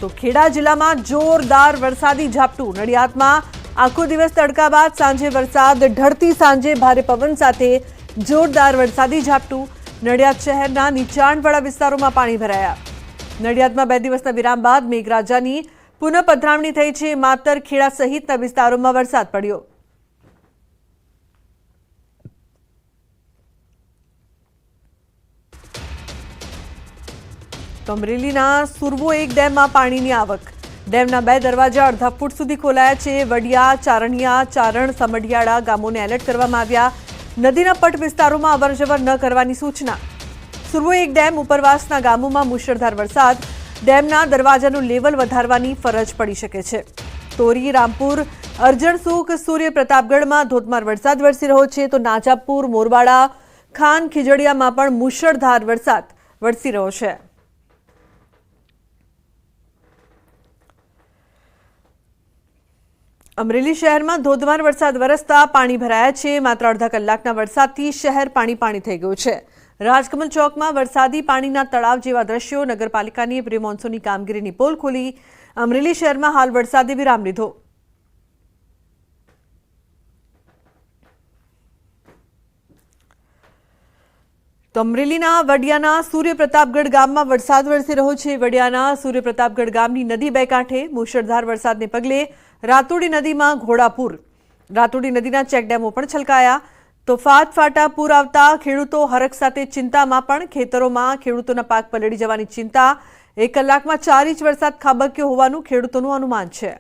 તો ખેડા જિલ્લામાં જોરદાર વરસાદી ઝાપટું। નડિયાદમાં આખો દિવસ તડકા બાદ સાંજે વરસાદ, ઢળતી સાંજે ભારે પવન સાથે જોરદાર વરસાદી ઝાપટું। નડિયાદ શહેરના નીચાણવાળા વિસ્તારોમાં પાણી ભરાયા। નડિયાદમાં 2 દિવસના વિરામ બાદ મેઘરાજાની પુનઃ પધરામણી થઈ છે। માતર, ખેડા સહિતના વિસ્તારોમાં વરસાદ પડ્યો। તો અમરેલીના સુરવો 1 ડેમમાં પાણીની આવક। ડેમના 2 દરવાજા અડધા ફૂટ સુધી ખોલાયા છે। વડિયા, ચારણિયા, ચારણ, સમઢિયાળા ગામોને એલર્ટ કરવામાં આવ્યા। નદીના પટ વિસ્તારોમાં અવરજવર ન કરવાની સૂચના। સુરવો 1 ડેમ ઉપરવાસના ગામોમાં મુશળધાર વરસાદ, ડેમના દરવાજાનું લેવલ વધારવાની ફરજ પડી શકે છે। તોરી, રામપુર, અરજણસુખ, સૂર્ય પ્રતાપગઢમાં ધોધમાર વરસાદ વરસી રહ્યો છે, તો નાજાપુર, મોરવાડા, ખાન, ખીજડીયામાં પણ મુશળધાર વરસાદ વરસી રહ્યો છે। અમરેલી શહેરમાં ધોધમાર વરસાદ વરસતા પાણી ભરાયા છે। માત્ર અડધા કલાકના વરસાદથી શહેર પાણી થઈ ગયું છે। રાજકમલ ચોકમાં વરસાદી પાણીના તળાવ જેવા દ્રશ્યો। નગરપાલિકાની પ્રી મોન્સૂનની કામગીરીની પોલ ખોલી। અમરેલી શહેરમાં હાલ વરસાદે વિરામ લીધો। તો અમરેલીના વડિયાના સૂર્ય પ્રતાપગઢ ગામમાં વરસાદ વરસી રહ્યો છે। વડિયાના સૂર્ય પ્રતાપગઢ ગામની નદી 2 કાંઠે। મુશળધાર વરસાદને પગલે રાતુડી નદીમાં ઘોડાપુર, રાતુડી નદીના ચેકડેમો પણ છલકાયા। તો ફાટા પૂર આવતા ખેડૂતો હરખ સાથે ચિંતામાં। પણ ખેતરોમાં ખેડૂતોના પાક પલળી જવાની ચિંતા। 1 કલાકમાં 4 ઇંચ વરસાદ ખાબક્યો હોવાનું ખેડૂતોનું અનુમાન છે।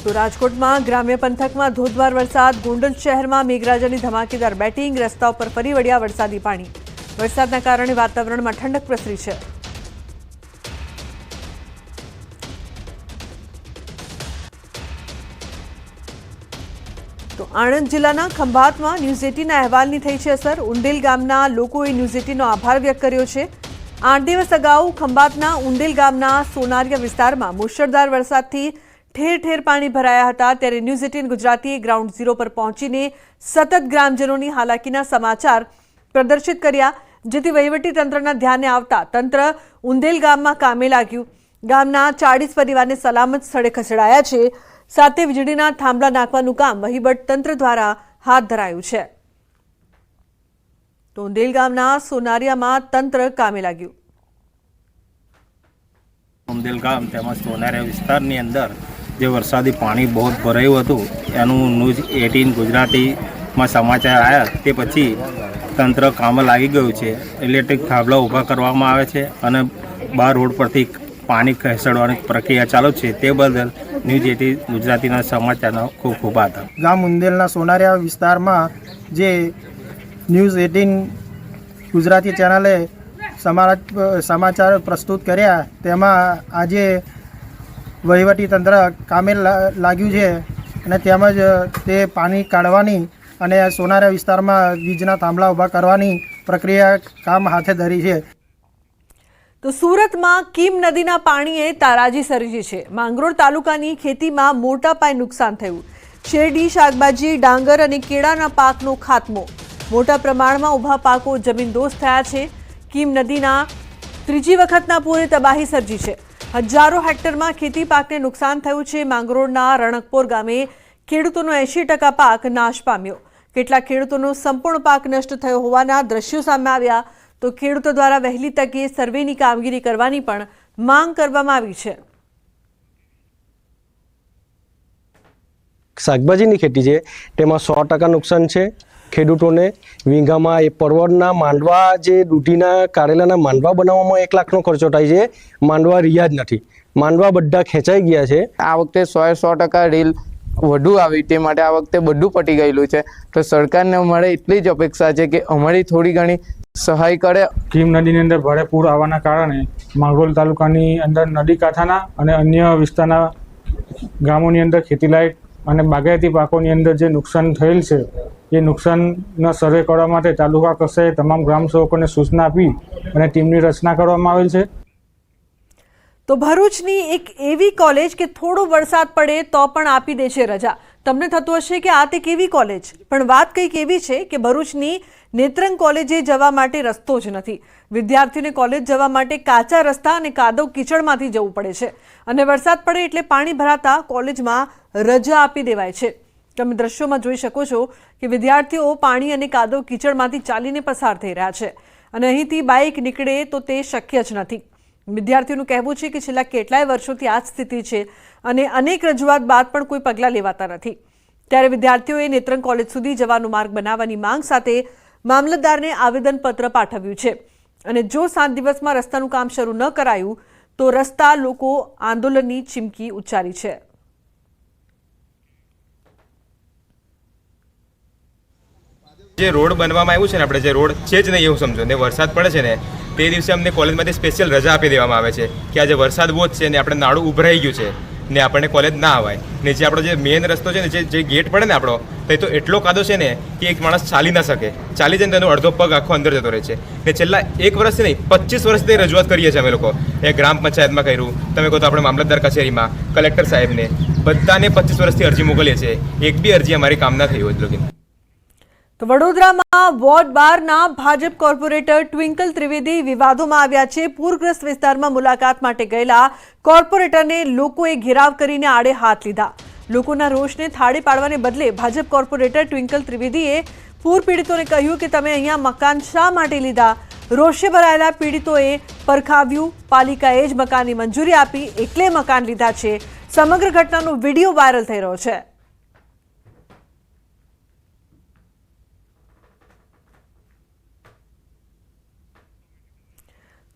તો રાજકોટમાં ગ્રામ્ય પંથકમાં ધોધમાર વરસાદ। ગોંડલ શહેરમાં મેઘરાજાની ધમાકેદાર બેટિંગ। રસ્તા ઉપર ફરી વળ્યા વરસાદી પાણી। વરસાદના કારણે વાતાવરણમાં ઠંડક પ્રસરી છે। તો આણંદ જિલ્લાના ખંભાતમાં ન્યૂઝ 18ના અહેવાલની થઈ છે અસર। ઉંડેલ ગામના લોકોએ ન્યૂઝ 18નો આભાર વ્યક્ત કર્યો છે। 8 દિવસ અગાઉ ખંભાતના ઉંડેલ ગામના સોનારિયા વિસ્તારમાં મુશળધાર વરસાદથી ઠેર ઠેર પાણી ભરાયા હતા। ત્યારે ન્યૂઝ 18 ગુજરાતીએ ગ્રાઉન્ડ ઝીરો પર પહોંચીને સતત ગ્રામજનોની હાલાકીના સમાચાર પ્રદર્શિત કર્યા, જેથી વહીવટી તંત્રના ધ્યાને આવતા તંત્ર ઉંદેલ ગામમાં કામે લાગ્યું। ગામના 40 પરિવારને સલામત સ્થળે ખસેડાયા છે। સાથે વીજળીના થાંભલા નાખવાનું કામ વહીવટ તંત્ર દ્વારા હાથ ધરાયું છે। તો ઉંદેલ ગામના સોનારિયામાં તંત્ર કામે લાગ્યું। ઉંદેલ ગામ તેમજ સોનારિયા વિસ્તારની અંદર જે વરસાદી પાણી બહુ ભરાયું હતું એનું ન્યૂઝ 18 ગુજરાતીમાં સમાચાર આવ્યા તે પછી તંત્ર કામે લાગી ગયું છે। ઇલેક્ટ્રિક થાંભલા ઊભા કરવામાં આવે છે અને 12 રોડ પરથી પાણી ખસેડવાની પ્રક્રિયા ચાલુ છે। તે બદલ ન્યૂઝ 18 ગુજરાતીના સમાચારનો ખૂબ ખૂબ આભાર। ગામ ઉંદેલના સોનારિયા વિસ્તારમાં જે ન્યૂઝ 18 ગુજરાતી ચેનલે સમાચાર પ્રસ્તુત કર્યા તેમાં આજે વહીવટી તંત્ર કામે લાગ્યું છે અને તેમજ તે પાણી કાઢવાની અને સોનારિયા વિસ્તારમાં વીજના થાંભલા ઊભા કરવાની પ્રક્રિયા કામ હાથે ધરી છે। તો સુરતમાં કીમ નદીના પાણીએ તારાજી સર્જી છે। માંગરોળ તાલુકાની ખેતીમાં મોટા પાયે નુકસાન થયું। શેરડી, શાકભાજી, ડાંગર અને કેળાના પાકનો ખાત્મો। મોટા પ્રમાણમાં ઊભા પાકો જમીનદોસ્ત થયા છે। કીમ નદીના ત્રીજી વખતના પૂરે તબાહી સર્જી છે। હજારો હેક્ટરમાં ખેતી પાકને નુકસાન થયું છે। માંગરોળના રણકપોર ગામે ખેડૂતોનો 80% પાક નાશ પામ્યો। કેટલાક ખેડૂતોનો સંપૂર્ણ પાક નષ્ટ થયો હોવાના દ્રશ્યો સામે આવ્યા। તો ખેડૂતો દ્વારા વહેલી તકે સર્વેની કામગીરી કરવાની પણ માંગ કરવામાં આવી છે। શાકભાજીની ખેતી છે તેમાં 100% નુકસાન છે ખેડૂતોને। વીંઘામાં એ પરવળના માંડવા, જે દૂધીના કારેલાના માંડવા બનાવવામાં 1 લાખનો ખર્ચો થાય છે। માંડવા રહ્યા જ નથી, માંડવા બધા ખેંચાઈ ગયા છે। આ વખતે 100% રીલ વધુ આવી, તે માટે આ વખતે બધું પટી ગયેલું છે। તો સરકારને અમારે એટલી જ અપેક્ષા છે કે અમારી થોડી ઘણી સહાય કરે। કીમ નદીની અંદર ભારે પૂર આવવાના કારણે માંગરોળ તાલુકાની અંદર નદી કાંઠાના અને અન્ય વિસ્તારના ગામોની અંદર ખેતીલાયક અને બાગાયતી પાકોની અંદર જે નુકસાન થયેલ છે એ નુકસાનના સર્વે કરવા માટે તાલુકા કક્ષાએ તમામ ગ્રામસેવકોને સૂચના આપી અને ટીમની રચના કરવામાં આવેલ છે। તો ભરૂચની એક એવી કોલેજ કે થોડો વરસાદ પડે તો પણ આપી દે છે રજા। તમને થતું હશે કે આ તે કેવી કોલેજ, પણ વાત કંઈક એવી છે કે ભરૂચની નેત્રંગ કોલેજે જવા માટે રસ્તો જ નથી. વિદ્યાર્થીઓને કોલેજ જવા માટે કાચા રસ્તા અને કાદવ કીચડમાંથી જવું પડે છે અને વરસાદ પડે એટલે પાણી ભરાતા કોલેજમાં રજા આપી દેવાય છે. તમે દ્રશ્યોમાં જોઈ શકો છો કે વિદ્યાર્થીઓ પાણી અને કાદવ કીચડમાંથી ચાલીને પસાર થઈ રહ્યા છે અને અહીંથી બાઇક નીકળે તો તે શક્ય જ નથી. વિદ્યાર્થીઓનું કહેવું છે કે છેલ્લા કેટલાય વર્ષોથી આ જ સ્થિતિ છે અને અનેક રજૂઆત બાદ પણ કોઈ પગલાં લેવાતા નથી. ત્યારે વિદ્યાર્થીઓએ નેત્રંગ કોલેજ સુધી જવાનો માર્ગ બનાવવાની માંગ સાથે મામલતદારને આવેદનપત્ર પાઠવ્યું છે અને જો 7 દિવસમાં રસ્તાનું કામ શરૂ ન કરાયું તો રસ્તા લોકો આંદોલનની ચીમકી ઉચ્ચારી છે. જે રોડ બનવામાં આવ્યું છે ને, આપણે જે રોડ છે જ નહીં એવું સમજો ને, વરસાદ પડે છે ને તે દિવસે અમને કોલેજમાંથી સ્પેશિયલ રજા આપી દેવામાં આવે છે કે આજે વરસાદ બહુ જ છે ને આપણે નાળું ઉભરાઈ ગયું છે ને આપણને કોલેજ ના આવાય. ને જે આપણો જે મેઇન રસ્તો છે ને, જે ગેટ પડે ને આપણો, તો એટલો કાદો છે ને કે એક માણસ ચાલી ના શકે, ચાલી જાય ને તેનો અડધો પગ આખો અંદર જતો રહે છે. ને છેલ્લા 1 વર્ષથી નહીં 25 વર્ષથી રજૂઆત કરીએ છીએ અમે લોકો. એ ગ્રામ પંચાયતમાં કર્યું, તમે કહો તો આપણે મામલતદાર કચેરીમાં, કલેક્ટર સાહેબને, બધાને 25 વર્ષથી અરજી મોકલીએ છીએ. એક બી અરજી અમારી કામ ના થઈ હોય એટલું. તો વડોદરામાં વોર્ડ 12ના ભાજપ કોર્પોરેટર ટ્વિંકલ ત્રિવેદી વિવાદોમાં આવ્યા છે. પૂરગ્રસ્ત વિસ્તારમાં મુલાકાત માટે ગયેલા કોર્પોરેટરને લોકોએ ઘેરાવ કરીને આડે હાથ લીધા. લોકોના રોષને થાળે પાડવાને બદલે ભાજપ કોર્પોરેટર ટ્વિંકલ ત્રિવેદીએ પૂર પીડિતોને કહ્યું કે તમે અહીંયા મકાન શા માટે લીધા. રોષે ભરાયેલા પીડિતોએ પરખાવ્યું. પાલિકાએ જ મકાનની મંજૂરી આપી એટલે મકાન લીધા છે. સમગ્ર ઘટનાનો વિડીયો વાયરલ થઈ રહ્યો છે.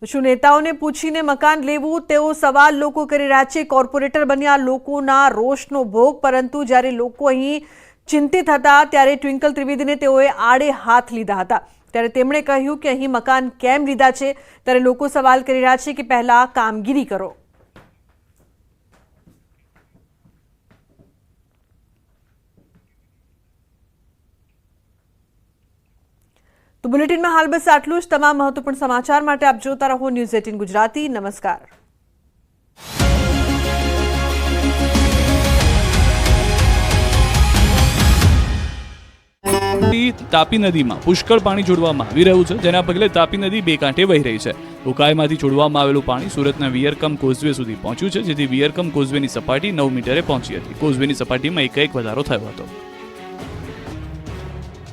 શું નેતાઓને પૂછીને મકાન લેવું તેવો સવાલ લોકો કરી રહ્યા છે. કોર્પોરેટર બન્યા લોકોના રોષનો ભોગ, પરંતુ જ્યારે લોકો અહીં ચિંતિત હતા ત્યારે ટ્વિંકલ ત્રિવેદીને તેઓએ આડે હાથ લીધા હતા. ત્યારે તેમણે કહ્યું કે અહીં મકાન કેમ લીધા છે. ત્યારે લોકો સવાલ કરી રહ્યા છે કે પહેલા કામગીરી કરો. તો બુલેટિનમાં હાલ બસ આટલું જ. તમામ મહત્વપૂર્ણ સમાચાર માટે આપ જોતા રહો ન્યૂઝ 18 ગુજરાતી. નમસ્કાર. તાપી નદીમાં પુષ્કળ પાણી છોડવામાં આવી રહ્યું છે, જેના પગલે તાપી નદી બે કાંઠે વહી રહી છે. ઉકાઈમાંથી છોડવામાં આવેલું પાણી સુરતના વિયરકમ કોઝવે સુધી પહોંચ્યું છે, જેથી વિયરકમ કોઝવેની સપાટી 9 મીટરે પહોંચી હતી. કોઝવેની સપાટીમાં એકાએક વધારો થયો હતો.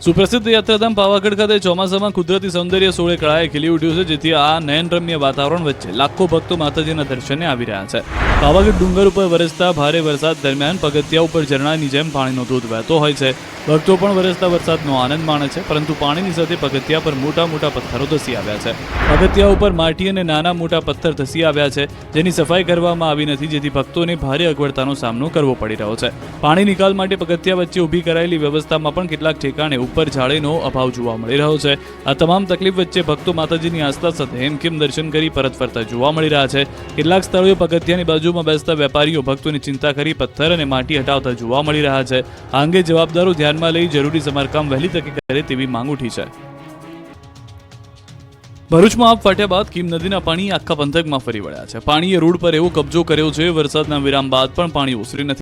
સુપ્રસિદ્ધ યાત્રાધામ પાવાગઢ ખાતે ચોમાસામાં કુદરતી સૌંદર્ય સોળે કળાએ ખીલી ઉઠ્યું છે, જેથી આ નયનરમ્ય વાતાવરણ વચ્ચે લાખો ભક્તો માતાજીના દર્શને આવી રહ્યા છે. પાવાગઢ ડુંગર ઉપર વરસતા ભારે વરસાદ દરમિયાન પગથિયા ઉપર ઝરણાની જેમ પાણીનો ધોધ વહેતો હોય છે. ભક્તો પણ વરસતા વરસાદનો આનંદ માણે છે, પરંતુ પાણીની સાથે પગથિયા પર મોટા મોટા પથ્થરો ધસી આવ્યા છે. પગથિયા ઉપર માટી અને નાના મોટા પથ્થર ધસી આવ્યા છે, જેની સફાઈ કરવામાં આવી નથી, જેથી ભક્તોને ભારે અગવડતાનો સામનો કરવો પડી રહ્યો છે. પાણી નિકાલ માટે પગથિયા વચ્ચે ઊભી કરાયેલી વ્યવસ્થામાં પણ કેટલાક ઠેકાણે ઉપર જાળીનો અભાવ જોવા મળી રહ્યો છે. આ તમામ તકલીફ વચ્ચે ભક્તો માતાજીની આસ્થા સાથે હેમખેમ દર્શન કરી પરત ફરતા જોવા મળી રહ્યા છે. કેટલાક સ્થળોએ પગથિયાની બાજુમાં બેસતા વેપારીઓ ભક્તોની ચિંતા કરી પથ્થર અને માટી હટાવતા જોવા મળી રહ્યા છે. આ અંગે જવાબદારો ધ્યાનમાં લઈ જરૂરી સમારકામ વહેલી તકે કરે તેવી માંગ ઉઠી છે. ભરૂચમાં આપ ફાટ્યા બાદ કીમ નદીના પાણી આખા પંથકમાં ફરી વળ્યા છે. પાણીએ રોડ પર એવો કબજો કર્યો છે, વરસાદના વિરામ બાદ પણ પાણી ઓસરી નથી.